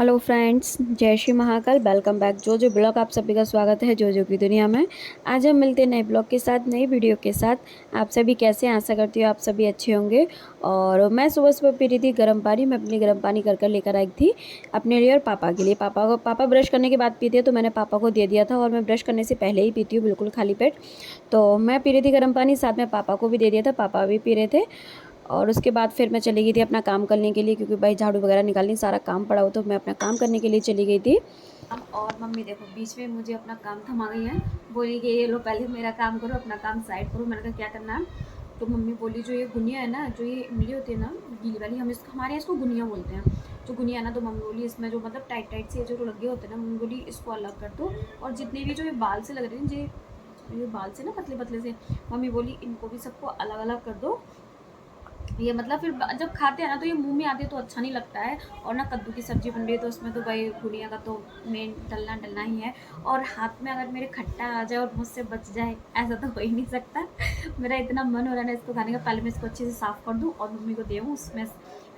Hello friends, जय Shri Mahakal. Welcome back जो blog. आप सभी का स्वागत है जो की दुनिया में। आज हम मिलते हैं नए ब्लॉग के साथ, नई वीडियो के साथ। आप सभी कैसे हैं? आशा करती हूँ आप सभी अच्छे होंगे। और मैं सुबह सुबह पी रही थी गर्म पानी। मैं अपनी गर्म पानी कर लेकर आई थी अपने लिए और पापा के लिए। पापा ब्रश करने के बाद पीते हैं, तो मैंने पापा को दे दिया था। और मैं ब्रश करने से पहले ही पीती हूँ, बिल्कुल खाली पेट। तो मैं पी रही थी गर्म पानी, साथ में पापा को भी दे दिया था, पापा भी पी रहे थे। और उसके बाद फिर मैं चली गई थी अपना काम करने के लिए, क्योंकि भाई झाड़ू वगैरह निकालनी, सारा काम पड़ा हो, तो मैं अपना काम करने के लिए चली गई थी। और मम्मी देखो बीच में मुझे अपना काम थमा गई है, बोली कि ये लो पहले मेरा काम करो, अपना काम साइड करो। मैंने कहा क्या करना है? तो मम्मी बोली जो ये गुनिया है ना, जो ये इमली होती है ना गीली वाली, हमारे यहाँ इसको गुनिया बोलते हैं। जो गुनिया है ना, तो मम्मी बोली इसमें जो मतलब टाइट टाइट से जो लगे होते हैं ना, मम्मी बोली इसको अलग कर दो। और जितने भी जो ये बाल से लग रहे हैं, ये बाल से ना पतले पतले से, मम्मी बोली इनको भी सबको अलग अलग कर दो। ये मतलब फिर जब खाते हैं ना तो ये मुंह में आते तो अच्छा नहीं लगता है। और ना कद्दू की सब्जी बन रही है, तो उसमें तो भाई गुनिया का तो मेन डलना ही है। और हाथ में अगर मेरे खट्टा आ जाए और मुझसे बच जाए, ऐसा तो हो ही नहीं सकता। मेरा इतना मन हो रहा है ना इसको खाने का। पहले मैं इसको अच्छे से साफ़ कर दूँ और मम्मी को दूँ उसमें,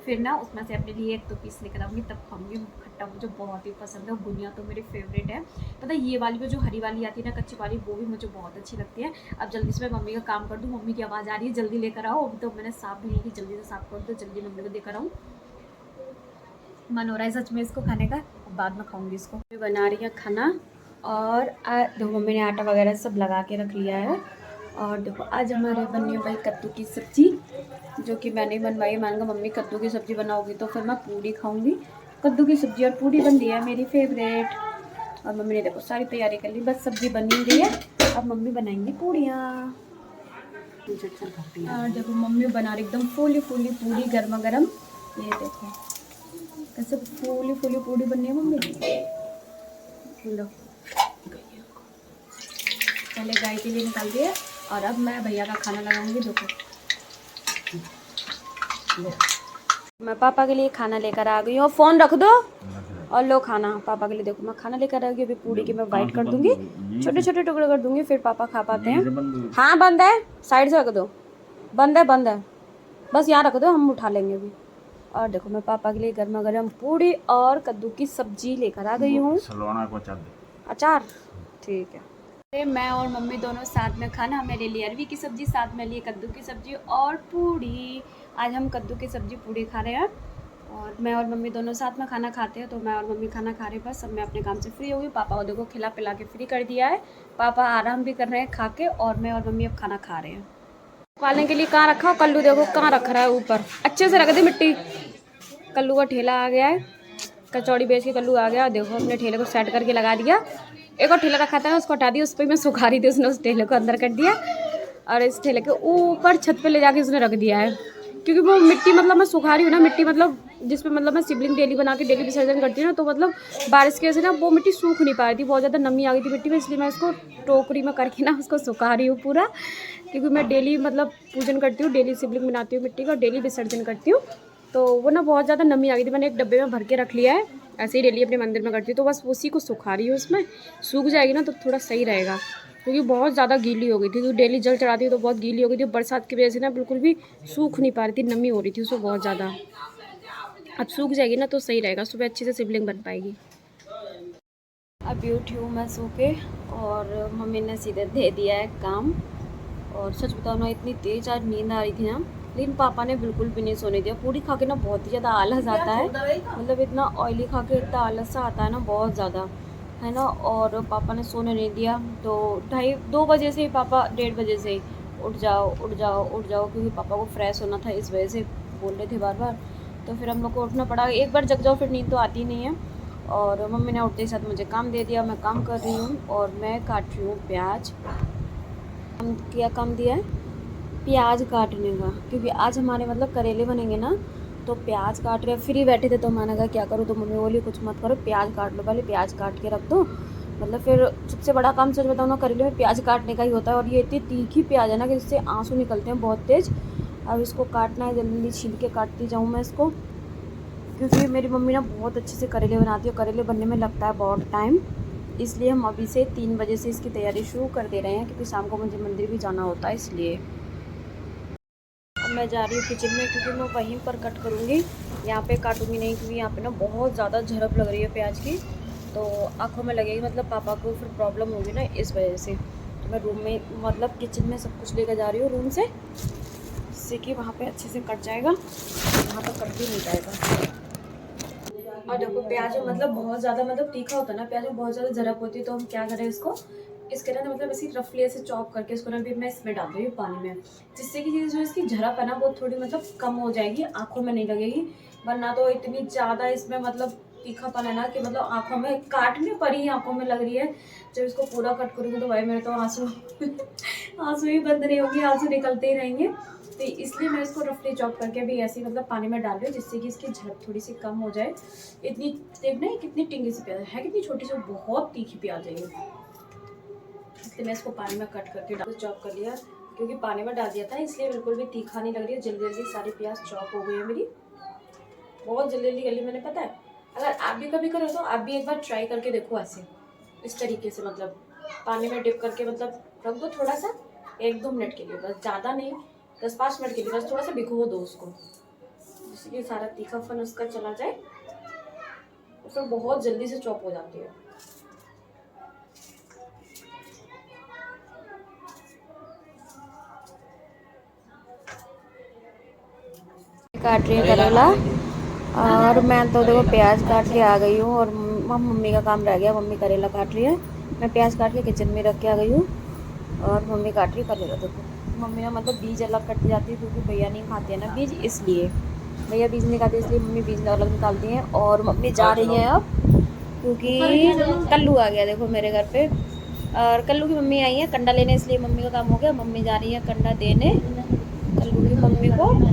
फिर ना उसमें से अपने लिए एक दो पीस लेकर आऊँगी, तब खाऊंगी। खट्टा मुझे बहुत ही पसंद है, गुनिया तो मेरी फेवरेट है। पता है ये वाली जो हरी वाली आती है ना, कच्ची वाली, वो भी मुझे बहुत अच्छी लगती है। अब जल्दी से मैं मम्मी का काम कर दूँ। मम्मी की आवाज़ आ रही है, जल्दी लेकर आओ। अभी तो मैंने साफ भी नहीं की, जल्दी से साफ कर दो, जल्दी मम्मी को देकर आऊँ। मन हो रहा है सच में इसको खाने का, बाद में खाऊंगी इसको। मम्मी बना रही है खाना। और देखो मम्मी ने आटा वगैरह सब लगा के रख लिया है। और देखो आज हमारे बननी है भाई कद्दू की सब्ज़ी, जो कि मैंने बनवाई। मैंने कहा मम्मी कद्दू की सब्ज़ी बनाओगी तो फिर मैं पूड़ी खाऊंगी। कद्दू की सब्ज़ी और पूड़ी बन रही है मेरी फेवरेट। और मम्मी ने देखो सारी तैयारी कर ली, बस सब्ज़ी बन ही गई है। अब मम्मी बनाएंगी पूड़ियाँ। और देखो मम्मी बना रही एकदम फूली फूली पूड़ी गर्मा गर्म। ये देखो कैसे फूली फूली पूड़ी बननी है मम्मी। लो पहले गाय के लिए निकाल दिया। और अब मैं भैया का खाना लगाऊंगी। देखो मैं पापा के लिए खाना लेकर आ गई हूँ। फ़ोन रख दो और लो खाना पापा के लिए। देखो मैं खाना लेकर आ गई। अभी पूड़ी की मैं वाइट कर दूंगी, छोटे छोटे टुकड़े कर दूंगी, फिर पापा खा पाते हैं। हाँ बंद है, साइड से रख दो। बंद है, बस यहाँ रख दो, हम उठा लेंगे अभी। और देखो मैं पापा के लिए गर्मा गर्म पूड़ी और कद्दू की सब्जी लेकर आ गई हूँ। अचार ठीक है। मैं और मम्मी दोनों साथ में खाना, मेरे लिए अरवी की सब्ज़ी, साथ में लिए कद्दू की सब्ज़ी और पूड़ी। आज हम कद्दू की सब्ज़ी पूड़ी खा रहे हैं। और मैं और मम्मी दोनों साथ में खाना खाते हैं, तो मैं और मम्मी खाना खा रहे हैं। बस अब मैं अपने काम से फ्री हो गई। पापा को देखो खिला पिला के फ्री कर दिया है। पापा आराम भी कर रहे हैं खा के, और मैं और मम्मी अब खाना खा रहे हैं। पालने के लिए कहाँ रखा हो? कल्लू देखो कहाँ रख रहा है, ऊपर अच्छे से रख दे मिट्टी। कल्लू का ठेला आ गया है, कचौड़ी बेच के कल्लू आ गया। देखो अपने ठेले को सेट करके लगा दिया। एक और ठेला रखा था उसको हटा दिया, उस पर मैं सुखा रही थी, उसने उस ठेले को अंदर कर दिया। और इस ठेले के ऊपर छत पे ले जाके उसने रख दिया है, क्योंकि वो मिट्टी मतलब मैं सुखा रही हूँ ना, मिट्टी मतलब जिसमें मतलब मैं शिवलिंग डेली बना के डेली विसर्जन करती हूँ ना, तो मतलब बारिश की वजह से ना वो मिट्टी सूख नहीं पा रही थी, बहुत ज़्यादा नमी आ गई थी मिट्टी में। इसलिए मैं उसको टोकरी में करके ना उसको सुखा रही हूँ पूरा, क्योंकि मैं डेली मतलब पूजन करती हूँ, डेली शिवलिंग बनाती हूँ मिट्टी का, और डेली विसर्जन करती हूँ। तो वो ना बहुत ज़्यादा नमी आ गई थी, मैंने एक डब्बे में भर के रख लिया है। ऐसे ही डेली अपने मंदिर में करती हूँ, तो बस उसी को सुखा रही हूँ। उसमें सूख जाएगी ना तो थोड़ा सही रहेगा, क्योंकि बहुत ज़्यादा गीली हो गई थी। तो डेली जल चढ़ाती हूँ तो बहुत गीली हो गई थी। बरसात की वजह से ना बिल्कुल भी सूख नहीं पा रही थी, नमी हो रही थी उसमें बहुत ज़्यादा। अब सूख जाएगी ना तो सही रहेगा, सुबह अच्छे से शिवलिंग बन पाएगी। अभी उठी हूँ मैं सो के, और मम्मी ने सीधे दे दिया है काम। और सच बताओ ना, इतनी तेज़ आज नींद आ रही थी ना, लेकिन पापा ने बिल्कुल भी नहीं सोने दिया। पूड़ी खा के ना बहुत ही ज़्यादा आलस आता है, मतलब इतना ऑयली खा के इतना आलस सा आता है ना, बहुत ज़्यादा है ना। और पापा ने सोने नहीं दिया, तो 2:30 बजे से ही पापा, 1:30 बजे से ही उठ जाओ उठ जाओ उठ जाओ, क्योंकि पापा को फ्रेश होना था, इस वजह से बोल रहे थे बार बार। तो फिर हम लोग को उठना पड़ा। एक बार जग जाओ फिर नींद तो आती नहीं है। और मम्मी ने उठते ही साथ मुझे काम दे दिया, मैं काम कर रही हूँ। और मैं काट रही हूँ प्याज। क्या काम दिया है? प्याज काटने का, क्योंकि आज हमारे मतलब करेले बनेंगे ना, तो प्याज काट रहे। फ्री बैठे थे तो मैंने कहा क्या करूँ, तो मम्मी बोली कुछ मत करो, प्याज काट लो, पहले प्याज काट के रख दो। मतलब फिर सबसे बड़ा काम सच बताऊँ ना, करेले में प्याज काटने का ही होता है। और ये इतनी तीखी प्याज है ना कि इससे आंसू निकलते हैं बहुत तेज़। अब इसको काटना है, जल्दी छील के काटती जाऊँ मैं इसको, क्योंकि मेरी मम्मी ना बहुत अच्छे से करेले बनाती है। करेले बनने में लगता है बहुत टाइम, इसलिए हम अभी से 3 बजे से इसकी तैयारी शुरू कर दे रहे हैं, क्योंकि शाम को मुझे मंदिर भी जाना होता है। इसलिए अब मैं जा रही हूँ किचन में, क्योंकि मैं वहीं पर कट करूँगी। यहाँ पे काटूंगी नहीं क्योंकि यहाँ पे ना बहुत ज़्यादा झड़प लग रही है प्याज की, तो आँखों में लगेगी, मतलब पापा को फिर प्रॉब्लम होगी ना, इस वजह से। तो मैं रूम में, मतलब किचन में सब कुछ लेकर जा रही हूँ रूम से, जिससे कि वहाँ पे अच्छे से कट जाएगा, वहाँ पर कट भी नहीं जाएगा। और देखो प्याज मतलब बहुत ज़्यादा, मतलब तीखा होता है ना प्याज में, बहुत ज़्यादा झड़प होती है, तो हम क्या करें इसको, इसके ना मतलब ऐसी रफली ऐसे चॉप करके इसको ना भी मैं इसमें डाल दूँगी पानी में, जिससे कि जो इसकी झड़प है ना वो थोड़ी मतलब कम हो जाएगी, आँखों में नहीं लगेगी। वरना तो इतनी ज़्यादा इसमें मतलब तीखापन है ना कि मतलब आँखों में, काटने पर ही आँखों में लग रही है। जब इसको पूरा कट करूँगी तो भाई मेरे तो आंसू आंसू ही बंद नहीं होंगे, आंसू निकलते ही रहेंगे। तो इसलिए मैं इसको रफली चॉप करके भी ऐसे ही मतलब पानी में डाल रही हूँ, जिससे कि इसकी झड़प थोड़ी सी कम हो जाए। इतनी देखना है कितनी टिंगी सी प्याज है, कितनी छोटी सी, बहुत तीखी प्याज है ये। इसलिए मैं इसको पानी में कट करके डाल चॉप कर लिया, क्योंकि पानी में डाल दिया था इसलिए बिल्कुल भी तीखा नहीं लग रही है। जल्दी जल्दी सारी प्याज चॉप हो गई है मेरी, बहुत जल्दी जल्दी गली, मैंने पता है। अगर आप भी कभी करो तो आप भी एक बार ट्राई करके देखो, ऐसे इस तरीके से, मतलब पानी में डिप करके मतलब रख दो थोड़ा सा, 1-2 मिनट के लिए, बस ज़्यादा नहीं, 10-5 मिनट के लिए बस थोड़ा सा भिगो दो उसको, जिससे कि सारा तीखापन उसका चला जाए, और फिर बहुत जल्दी से चॉप हो जाती है। काट रही हूँ करेला, और मैं तो देखो प्याज काट के आ गई हूँ, और मम्मी का काम रह गया, मम्मी करेला काट रही है, मैं प्याज काट के किचन में रख के आ गई हूँ, और मम्मी काट रही है करेला। देखो मम्मी ना मतलब बीज अलग कट जाती है, क्योंकि भैया नहीं खाते हैं ना बीज, इसलिए भैया बीज नहीं खाते, इसलिए मम्मी बीज अलग निकालती हैं। और मम्मी जा रही है अब, क्योंकि कल्लू आ गया देखो मेरे घर पे, और कल्लू की मम्मी आई है कंडा लेने, इसलिए मम्मी का काम हो गया, मम्मी जा रही है कंडा देने कल्लू की मम्मी को।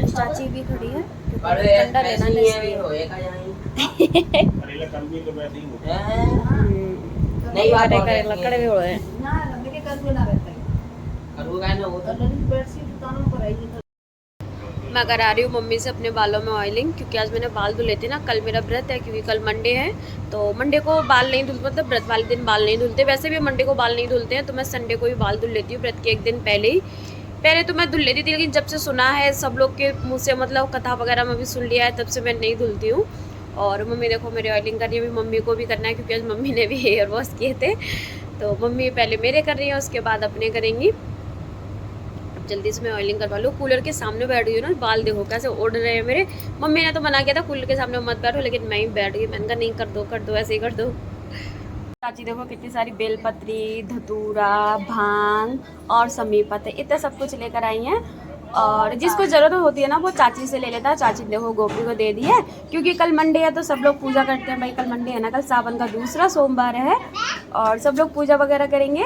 चाची भी खड़ी है, कंडा लेना नहीं, लकड़े भी हो रहे हैं। मैं करा रही हूँ मम्मी से अपने बालों में ऑयलिंग, क्योंकि आज मैंने बाल धुले थे ना, कल मेरा व्रत है, क्योंकि कल मंडे है, तो मंडे को बाल नहीं धुलते, मतलब व्रत वाले दिन बाल नहीं धुलते, वैसे भी मंडे को बाल नहीं धुलते हैं, तो मैं संडे को ही बाल धुल लेती हूँ व्रत के एक दिन पहले ही। पहले तो मैं धुल लेती थी, लेकिन जब से सुना है सब लोग के मुँह से, मतलब कथा वगैरह में भी सुन लिया है, तब से मैं नहीं धुलती हूँ। और मम्मी देखो मेरी ऑयलिंग कर रही है, अभी मम्मी को भी करना है, क्योंकि आज मम्मी ने भी हेयर वॉश किए थे, तो मम्मी पहले मेरे कर रही है, उसके बाद अपने करेंगी। जल्दी से मैं ऑयलिंग करवा लूँ, कूलर के सामने बैठ गई हूँ ना, बाल देखो कैसे उड़ रहे हैं मेरे। मम्मी ने तो मना किया था कूलर के सामने मत बैठो, लेकिन मैं ही बैठ गई, मैंने कहा नहीं कर दो ऐसे ही कर दो। चाची देखो कितनी सारी बेलपत्री, धतूरा, भांग और समी पत्ते, इतना सब कुछ लेकर आई हैं, और जिसको ज़रूरत होती है ना वो चाची से ले लेता है। चाची देखो गोपी को दे दी है, क्योंकि कल मंडे है तो सब लोग पूजा करते हैं भाई, कल मंडे है ना, कल सावन का दूसरा सोमवार है, और सब लोग पूजा वगैरह करेंगे,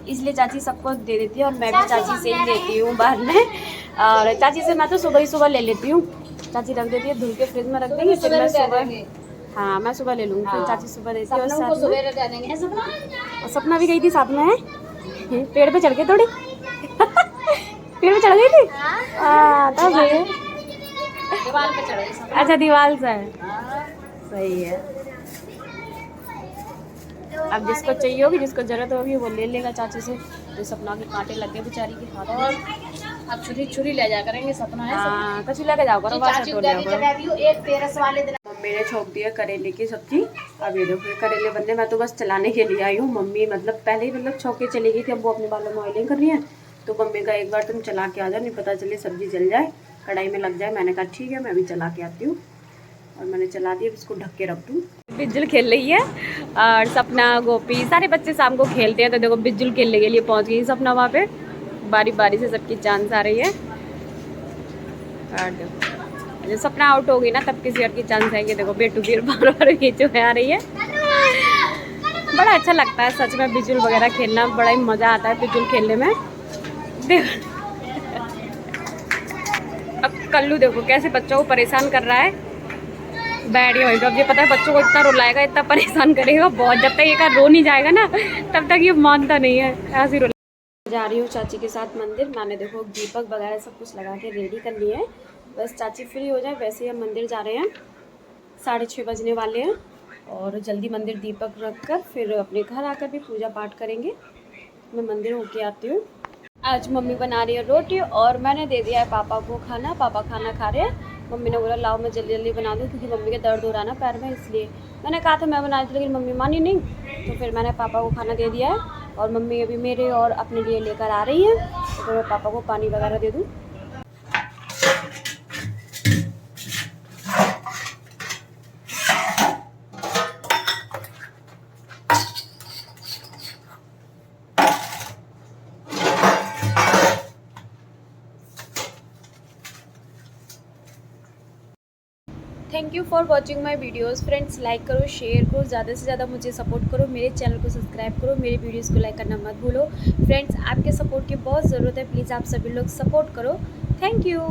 इसलिए चाची सबको दे देती है, और मैं भी चाची से ही लेती हूँ बाद में। और चाची से मैं तो सुबह ही सुबह ले लेती हूँ, चाची रख देती है, धुल के फ्रिज में रख देंगे, फिर मैं सुबह, हाँ मैं सुबह ले लूँगी, फिर चाची सुबह देती है। और सपना भी गई थी साथ में, पेड़ पे चढ़ के थोड़ी पेड़ पे चढ़ गई थी, तब दीवार पे चढ़ गई। अच्छा दीवार से, सही है। अब जिसको चाहिए होगी, जिसको जरूरत होगी वो ले लेगा चाची से। जो सपना के कांटे लग गए बेचारी के हाथ में, अब छुरी ले जा करेंगे, सपना है। हाँ तो छुरी लेके जाओ करो, मम्मी ने छोक दिया करेले की सब्जी। अब ये देखो करेले बनने, मैं तो बस चलाने के लिए आई हूँ। मम्मी मतलब पहले ही मतलब छोक के चली गई थी, अब वो अपने बालों में ऑयलिंग कर रही है, तो मम्मी का एक बार तुम चला के आ जाओ, नहीं पता चले सब्जी जल जाए, कढ़ाई में लग जाए। मैंने कहा ठीक है, मैं भी चला के आती हूँ, और मैंने चला दिया, इसको ढक के रख दूँ। बिज्जुल खेल रही है, और सपना, गोपी, सारे बच्चे शाम को खेलते हैं, तो देखो बिज्जुल खेलने के लिए पहुंच गई सपना वहाँ पे, बारी बारी से सबकी चांस आ रही है। और देखो जब सपना आउट हो गई ना, तब किसी और की चांस आएंगे। देखो बेटू भी बार बार खींचो आ रही है, बड़ा अच्छा लगता है सच में बिज्जुल वगैरह खेलना, बड़ा ही मज़ा आता है बिज्जुल खेलने में। देखो अब कल्लू देखो कैसे बच्चों को परेशान कर रहा है, बैठ गया भाई। अब ये पता है बच्चों को इतना रुलाएगा, इतना परेशान करेगा बहुत, जब तक ये रो नहीं जाएगा ना तब तक ये मानता नहीं है, ऐसे रुला। जा रही हूँ चाची के साथ मंदिर। मैंने देखो दीपक वगैरह सब कुछ लगा के रेडी कर लिए हैं, बस चाची फ्री हो जाए, वैसे ही हम मंदिर जा रहे हैं। 6:30 बजने वाले हैं, और जल्दी मंदिर दीपक रख कर फिर अपने घर आकर भी पूजा पाठ करेंगे। मैं मंदिर होके आती हूँ। आज मम्मी बना रही है रोटी, और मैंने दे दिया है पापा को खाना, पापा खाना खा रहे हैं। मम्मी ने बोला लाओ मैं जल्दी जल्दी बना दूँ, क्योंकि मम्मी के दर्द हो रहा है ना पैर में, इसलिए मैंने कहा था मैं बना दी, लेकिन मम्मी मानी नहीं। तो फिर मैंने पापा को खाना दे दिया है, और मम्मी अभी मेरे और अपने लिए लेकर आ रही हैं, तो मैं पापा को पानी वगैरह दे दूँ। Thank you for watching my videos friends. Like करो, शेयर करो, ज़्यादा से ज़्यादा मुझे सपोर्ट करो, मेरे चैनल को सब्सक्राइब करो, मेरे वीडियोज़ को लाइक करना मत भूलो फ्रेंड्स। आपके सपोर्ट की बहुत ज़रूरत है, प्लीज़ आप सभी लोग सपोर्ट करो। Thank you.